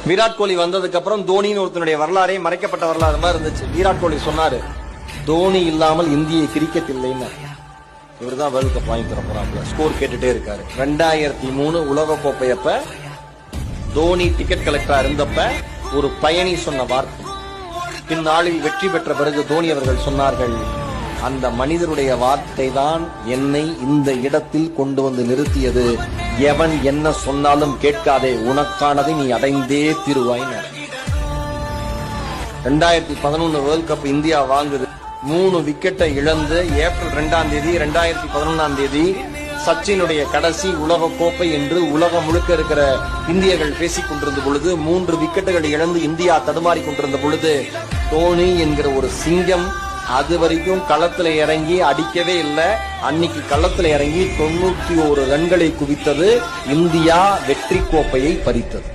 விராட் கோலி வந்ததுக்கு அப்புறம் தோனின்னு ஒருத்தனுடைய வரலாறே மறைக்கப்பட்ட வரலாறு மாதிரி இருந்துச்சு. விராட் கோலி சொன்னாரு, தோனி இல்லாமல் இந்திய கிரிக்கெட் இல்லைன்னு. இவர் தான் வேர்ல்ட் கப் வாங்கி தர போறாங்க. ஸ்கோர் கேட்டுட்டே இருக்காரு. 2003 உலக கோப்பையப்ப தோனி டிக்கெட் கலெக்டரா இருந்தப்ப ஒரு பயணி சொன்ன வார்த்தை, பின்னாளில் வெற்றி பெற்ற பிறகு தோனி அவர்கள் சொன்னார்கள், அந்த மனிதருடைய வார்த்தை தான் என்னை இந்த இடத்தில் கொண்டு வந்து நிறுத்தியது. எவன் என்ன சொன்னாலும் கேட்காதே, உனக்கானதை நீ அடைந்தே தீருவாய். 2011 வேர்ல்ட் கப் இந்தியா வாங்குது. 3 விக்கெட்டை இழந்து ஏப்ரல் 2ஆம் தேதி 2011ஆம் தேதி சச்சினுடைய கடைசி உலக கோப்பை என்று உலகம் முழுக்க இருக்கிற இந்தியர்கள் பேசிக் கொண்டிருந்த பொழுது, 3 விக்கெட்டுகளை இழந்து இந்தியா தடுமாறி கொண்டிருந்த பொழுது, தோனி என்கிற ஒரு சிங்கம் அது வரைக்கும் களத்துல இறங்கி அடிக்கவே இல்லை. அன்னைக்கு களத்துல இறங்கி 91 ரன்களை குவித்தது. இந்தியா வெற்றி கோப்பையை பறித்தது.